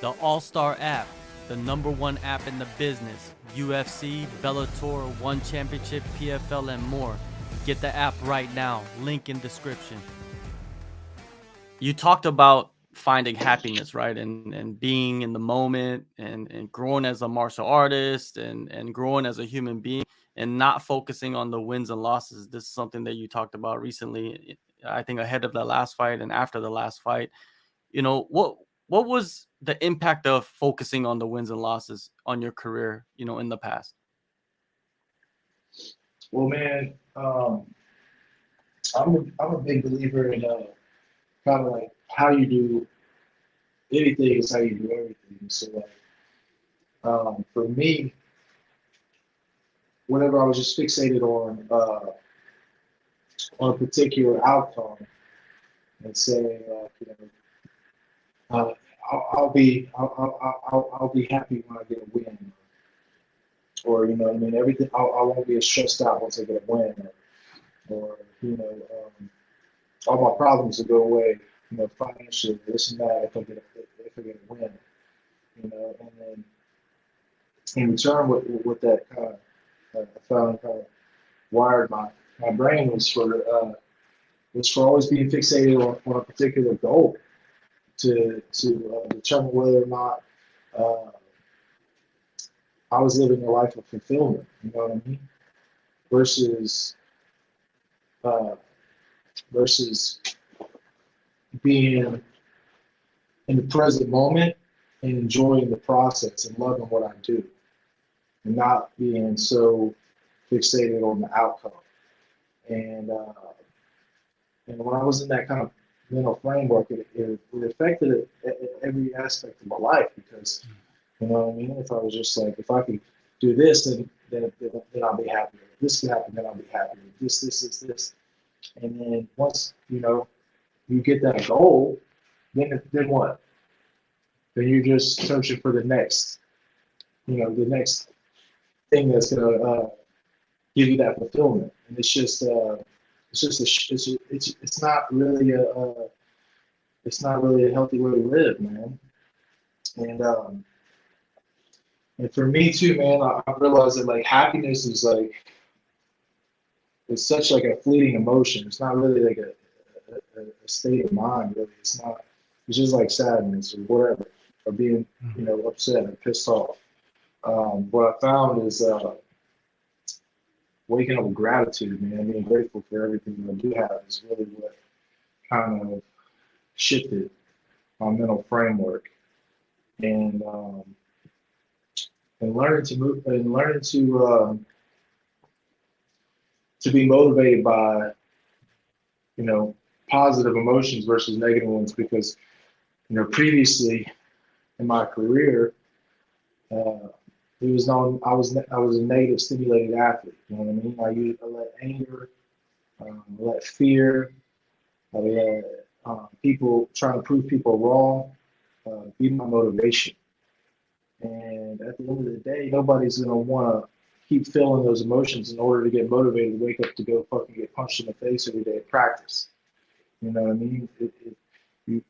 The AllStar app, the #1 app in the business. UFC, Bellator, One Championship, PFL, and more. Get the app right now. Link in description. You talked about finding happiness, right? And being in the moment and growing as a martial artist and growing as a human being and not focusing on the wins and losses. This is something that you talked about recently, I think ahead of the last fight and after the last fight. What was the impact of focusing on the wins and losses on your career, in the past? Well, man, I'm a big believer in kind of like how you do anything is how you do everything. So like for me, whenever I was just fixated on a particular outcome and saying uh, I'll be happy when I get a win, or you know what I mean, everything I won't be as stressed out once I get a win, or all my problems will go away, financially, this and that if I get a win, and then in return, what that kind of I found kind of wired my brain was for always being fixated on a particular goal to determine whether or not uh, I was living a life of fulfillment. You know what I mean? Versus uh, versus being in the present moment and enjoying the process and loving what I do, and not being so fixated on the outcome. And when I was in that kind of mental framework, it affected every aspect of my life because, you know what I mean? If I was just like, if I could do this, then I'll be happier. If this can happen, then I'll be happier. This. And then once, you get that goal, then what? Then you're just searching for the next thing that's going to give you that fulfillment. And it's not really it's not really a healthy way to live, man. And and for me too, man, I realized that like happiness is like it's such like a fleeting emotion. It's not really like a state of mind, really. It's not. It's just like sadness or whatever, or being upset or pissed off. What I found is waking up with gratitude, man, being grateful for everything that I do have is really what kind of shifted my mental framework and learning to move and learning to be motivated by positive emotions versus negative ones because previously in my career uh, it was known I was a negative stimulated athlete. You know what I mean? I let anger, I let fear, I let people trying to prove people wrong be my motivation. And at the end of the day, nobody's gonna want to keep feeling those emotions in order to get motivated to wake up to go fucking get punched in the face every day at practice. You know what I mean? We,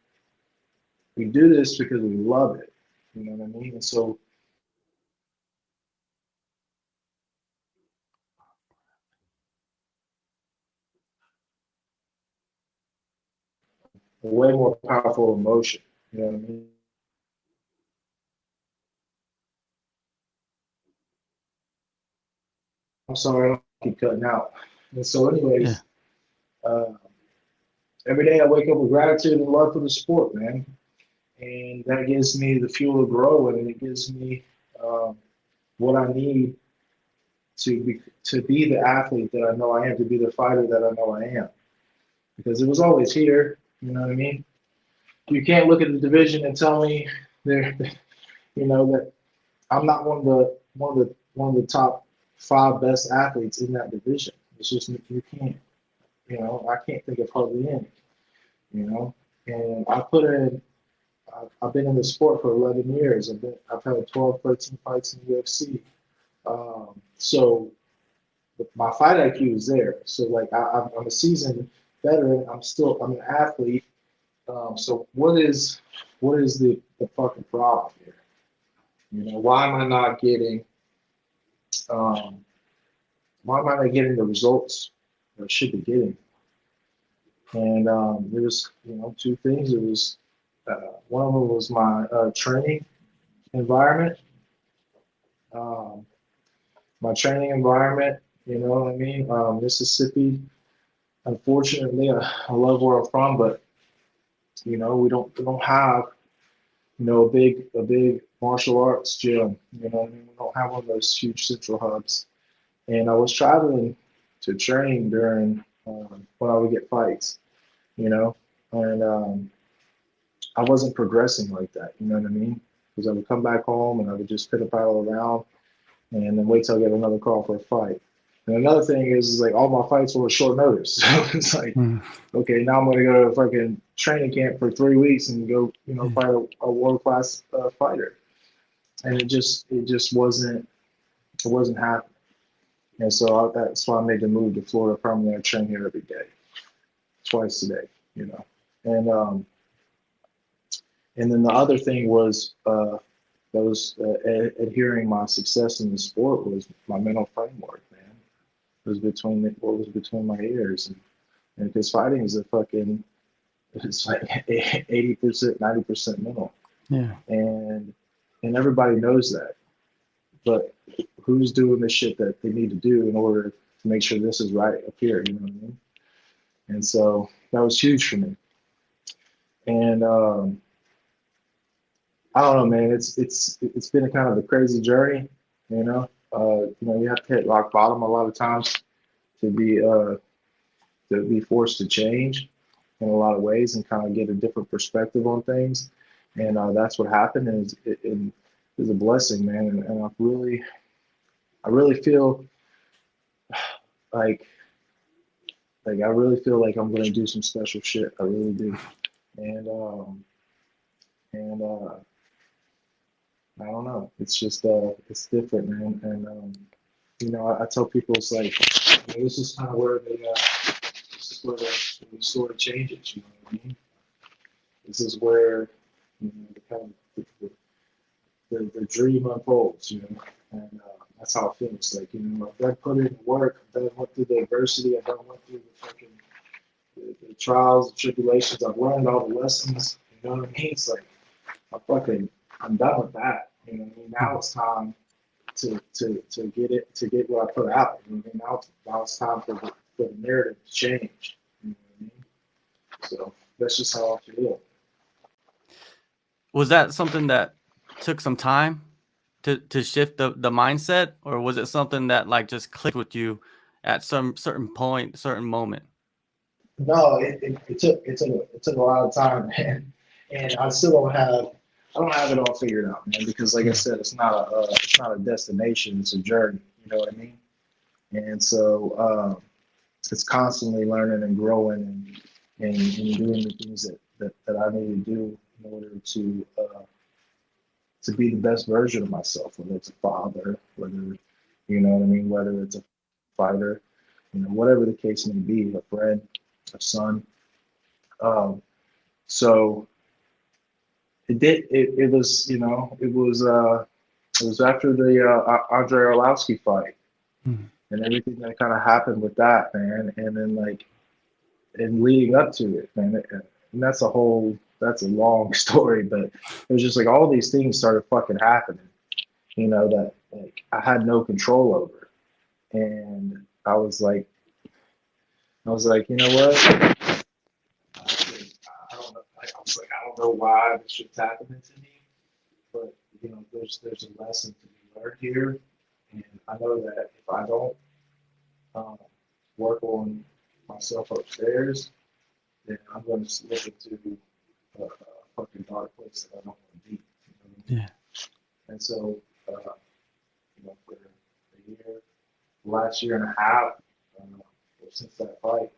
we do this because we love it. You know what I mean? And so a way more powerful emotion. You know what I mean? I'm sorry, I keep cutting out. And so, Yeah. anyways, uh, every day I wake up with gratitude and love for the sport, man. And that gives me the fuel to grow, and it gives me um, what I need to be the athlete that I know I am, to be the fighter that I know I am. Because it was always here. You know what I mean? You can't look at the division and tell me there, that I'm not one of the top five best athletes in that division. It's just you can't. I can't think of hardly any. And I put in. I've been in the sport for 11 years. I've had 12, 13 fights in the UFC. So my fight IQ is there. So like I'm a seasoned veteran. I'm an athlete. So what is the the fucking problem here? You know, why am I not getting um, why am I not getting the results that I should be getting? And there was, you know, two things. It was one of them was my training environment. Um, my training environment, you know what I mean? Mississippi, unfortunately, I love where I'm from, but you know, we don't have, you know, a big martial arts gym. You know what I mean? We don't have one of those huge central hubs. And I was traveling to train during when I would get fights, you know, and I wasn't progressing like that. You know what I mean? Because I would come back home and I would just pit a paddle around and then wait till I get another call for a fight. And another thing is like all my fights were short notice. So it's like, Mm. okay, now I'm going to go to a fucking training camp for 3 weeks and go, you know, Yeah. fight a world class fighter. And it just wasn't happening. And so that's why I made the move to Florida permanently. I train here every day, twice a day, you know. And then the other thing was that was adhering my success in the sport was my mental framework, man. It was what was between my ears, and because fighting is it's like 80%, 90% mental, Yeah. and everybody knows that, but who's doing the shit that they need to do in order to make sure this is right up here, you know what I mean? And so that was huge for me. And I don't know, man. It's been a kind of a crazy journey, you know. You have to hit rock bottom a lot of times to be forced to change in a lot of ways and kind of get a different perspective on things. And that's what happened, and it is a blessing, man. And I really feel like I really feel like I'm gonna do some special shit. I really do. And and I don't know. It's just it's different, man. And you know, I tell people it's like, you know, this is kind of where this is where the story changes. You know what I mean? This is where, you know, the kind of the dream unfolds. You know, and that's how it feels. Like, you know, I've done put in the work. I've done went through the adversity. I've done went through the fucking the trials, the tribulations. I've learned all the lessons. You know what I mean? It's like I'm done with that. You know what I mean? Now it's time to get what I put out. You know what I mean? Now it's time for the narrative to change. You know what I mean? So that's just how I feel. Was that something that took some time to shift the mindset, or was it something that like just clicked with you at some certain point, certain moment? No, it took a lot of time, man. And I don't have it all figured out, man, because like I Yeah. said, it's not a destination, it's a journey. You know what I mean? And so it's constantly learning and growing and doing the things that I need to do in order to be the best version of myself, whether it's a father, whether, you know what I mean, whether it's a fighter, you know, whatever the case may be, a friend, a son. Um, so it was, you know, it was after the Andre Arlovski fight Mhm. and everything that kind of happened with that, man. And then like, and leading up to it, man. And that's a long story, but it was just like all these things started fucking happening, you know, that like I had no control over. And I was like, you know what? I don't know. I was like, I don't know why this shit's happening to me, but you know, there's a lesson to be learned here, and I know that if I don't um, work on myself upstairs, then I'm going to slip into a fucking dark place that I don't want to be. You know what I mean? Yeah. And so, you know, for a year, last year and a half, since that fight,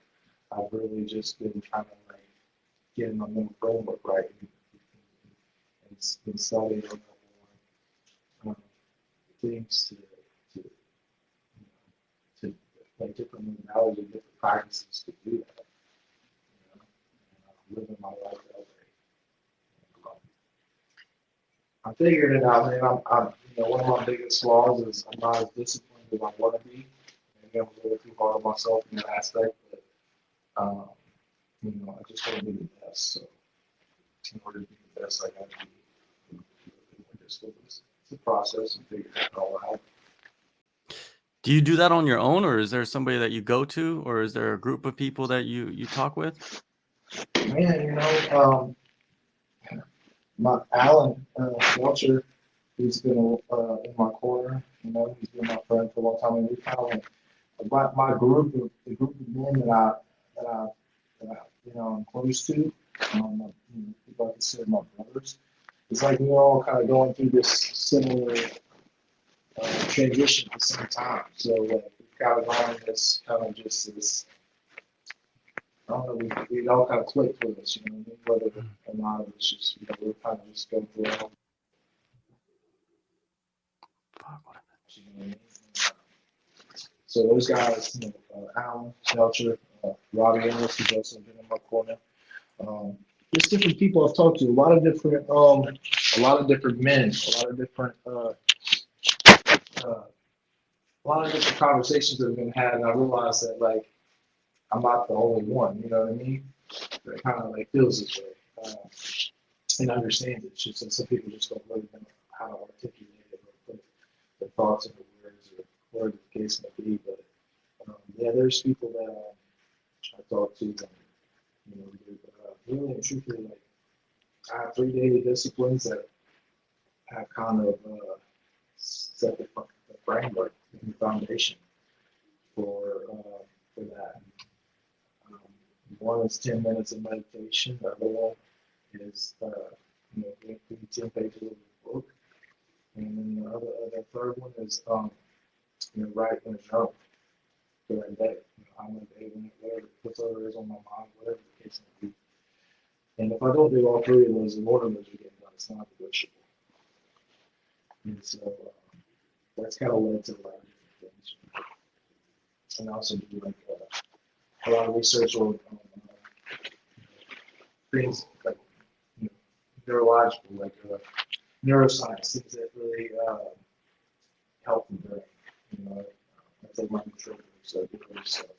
I've really just been kind of like getting my mental framework right and been studying um, things to, to like different modalities, different practices to do that. You know, and living my life that way. I'm figuring it out, man. One of my biggest flaws is I'm not as disciplined as I want to be. Maybe I'm a little too hard on myself in that aspect, but I just want to be the best. So in order to be the best, I got to be. It's a process and figure it all out. Do you do that on your own, or is there somebody that you go to, or is there a group of people that you talk with? Man, my Alan Welcher, he's been in my corner. He's been my friend for a long time, and we kind of like my group of the group of men that I'm close to. People I consider my brothers. It's like we're all kind of going through this similar transition at the same time. So we've kind of gone this kind of just this. I don't know. We all kind of clicked with us, whether or not it was just we're kind of just going through it all. So those guys, Alan Smelcher, Robbie Ellis, who's also been in my corner. Just different people I've talked to. A lot of different men, a lot of different conversations that have been had, and I realized that like I'm not the only one. You know what I mean? That kind of like feels this way and understands it. It's just that some people just don't really know how to articulate it or put their thoughts into words or whatever the case may be. But there's people that I talk to. Really and truthfully, like I have 3 daily disciplines that have kind of set the framework and the foundation for that. One is 10 minutes of meditation. The other one is reading 10 pages of a book, and then the third one is writing in a journal for that day. How my day went, whatever is on my mind, whatever the case may be. And if I don't do all 3 of those, and one of those are getting done, it's not negotiable. And so that's kind of led to a lot of different things. And I also do like a lot of research on things like neurological, like neuroscience, things that really help the brain. I take my nutrition, so I do other stuff.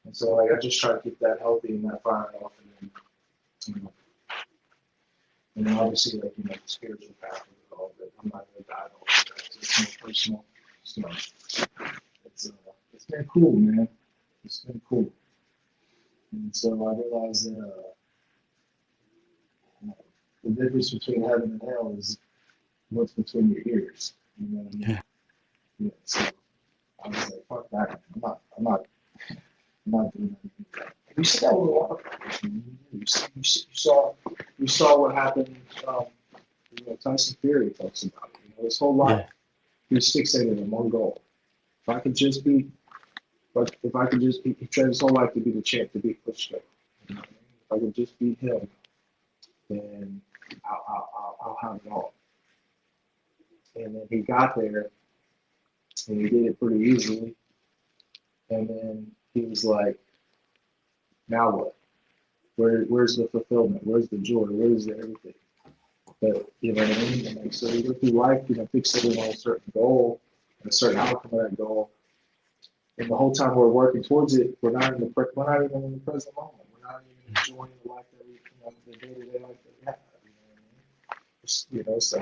And so like I just try to keep that healthy and that firing off, and then obviously like the spiritual path of it all. But I'm not gonna dive all that. It's more personal. So it's been cool, man. It's been cool. And so I realized that the difference between heaven and hell is what's between your ears. You know what I mean? Yeah. So I was like, fuck that. I'm not doing anything. You see that with a lot of you saw what happened. Tyson Fury talks about it. His whole life, he was fixated on one goal. If I could just be, he trained his whole life to be the champ, to beat Klitschko. If I could just beat him, then I'll have it all. And then he got there, and he did it pretty easily. And then he was like, now what? Where's the fulfillment? Where's the joy? Where's the everything? But you know what I mean? And like, so we go through life, fixated on a certain goal, and a certain outcome of that goal. And the whole time we're working towards it, we're not even in the present moment. We're not even enjoying the life that we, the day-to-day life that we have. So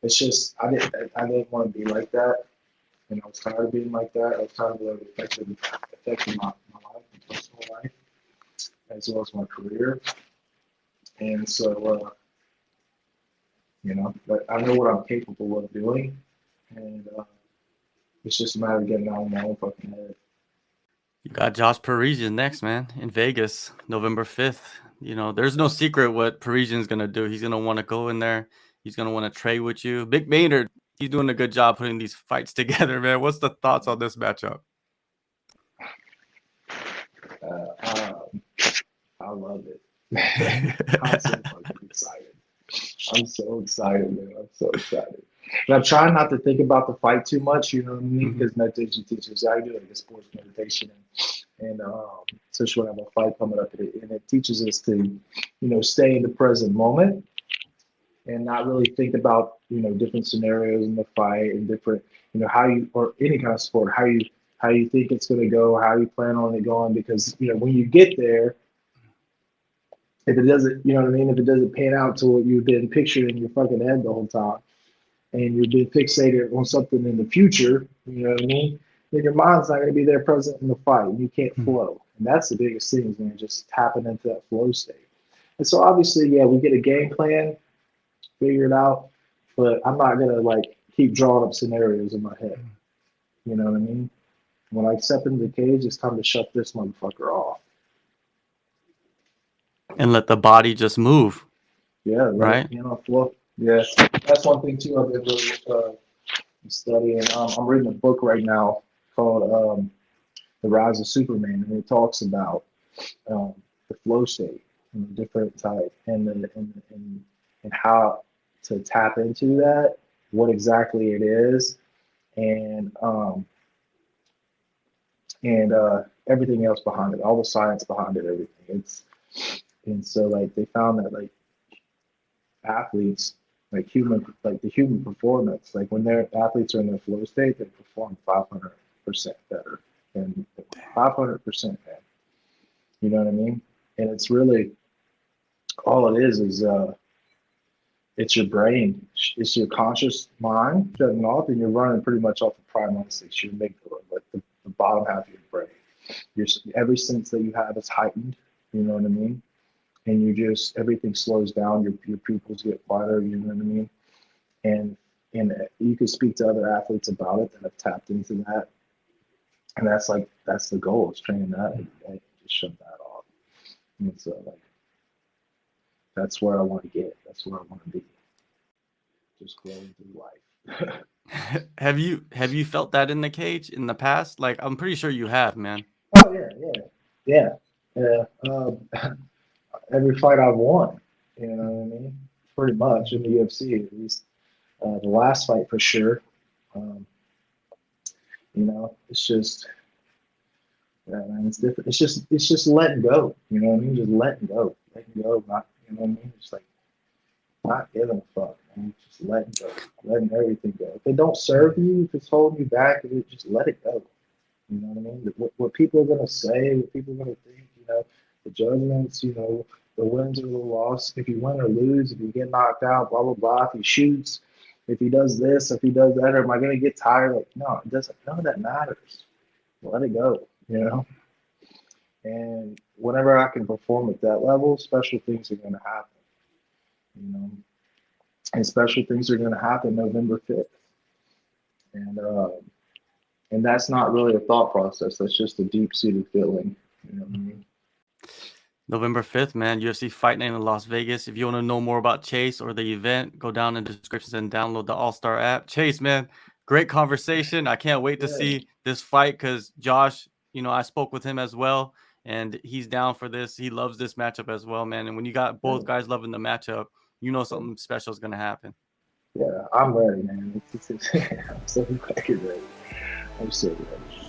it's just I didn't want to be like that, and I was tired of being like that. I was tired of it affecting my life, my personal life, as well as my career. And so but I know what I'm capable of doing, and it's just a matter of getting out of my own fucking head. You got Josh Parisian next, man, in Vegas, November 5th. There's no secret what Parisian's going to do. He's going to want to go in there. He's going to want to trade with you. Big Maynard, he's doing a good job putting these fights together, man. What's the thoughts on this matchup? I love it. I'm so fucking excited. I'm so excited, man. I'm so excited. And I'm trying not to think about the fight too much, you know what I mean? Because meditation teaches, I do like a sports meditation, and especially when I have a fight coming up, and it teaches us to, stay in the present moment. and not really think about, different scenarios in the fight and different, how you, or any kind of sport, how you think it's going to go, how you plan on it going, because, when you get there, if it doesn't, you know what I mean, if it doesn't pan out to what you've been picturing in your fucking head the whole time, and you've been fixated on something in the future, you know what I mean, then your mind's not going to be there present in the fight. You can't flow. And that's the biggest thing, is, man, just tapping into that flow state. And so obviously, yeah, we get a game plan, figure it out, but I'm not going to like keep drawing up scenarios in my head. You know what I mean? When I step into the cage, it's time to shut this motherfucker off. And let the body just move. Yeah, right. Flow. Yeah, that's one thing too. I've been really studying. I'm reading a book right now called The Rise of Superman, and it talks about the flow state and the different type, and how to tap into that, what exactly it is, and everything else behind it, all the science behind it, everything. And so like they found that like athletes, like the human performance, like when their athletes are in their flow state, they perform 500% better than 500%, man. You know what I mean? And it's really all it is it's your brain, it's your conscious mind shutting off, and you're running pretty much off the primal instincts, your amygdala, like the bottom half of your brain. Every sense that you have is heightened. You know what I mean? And everything slows down. Your pupils get quieter. You know what I mean? And you can speak to other athletes about it that have tapped into that, and that's the goal, is training that, and just shut that off. And so like that's where I want to get. That's where I want to be. Just flowing through life. Have you felt that in the cage in the past? Like, I'm pretty sure you have, man. Oh yeah. Every fight I've won, you know what I mean? Pretty much in the UFC, at least the last fight for sure. It's just, yeah, man, it's different. It's just letting go. You know what I mean? Just letting go, not, you know what I mean? Just like not giving a fuck, man. Just letting go, letting everything go. If it don't serve you, if it's holding you back, just let it go. You know what I mean? What people are gonna say, what people are gonna think, the judgments, the wins or the loss. If you win or lose, if you get knocked out, blah blah blah. If he shoots, if he does this, if he does that, or am I gonna get tired? Like, no, it doesn't. None of that matters. Let it go. And whenever I can perform at that level, special things are gonna happen. And special things are gonna happen November 5th. And that's not really a thought process. That's just a deep-seated feeling. You know what I mean? November 5th, man, UFC Fight Night in Las Vegas. If you want to know more about Chase or the event, go down in the descriptions and download the AllStar app. Chase, man, great conversation. I can't wait to see this fight, because Josh, I spoke with him as well, and he's down for this. He loves this matchup as well, man. And when you got both guys loving the matchup, something special is going to happen. Yeah, I'm ready, man. I'm so fucking ready. I'm so ready.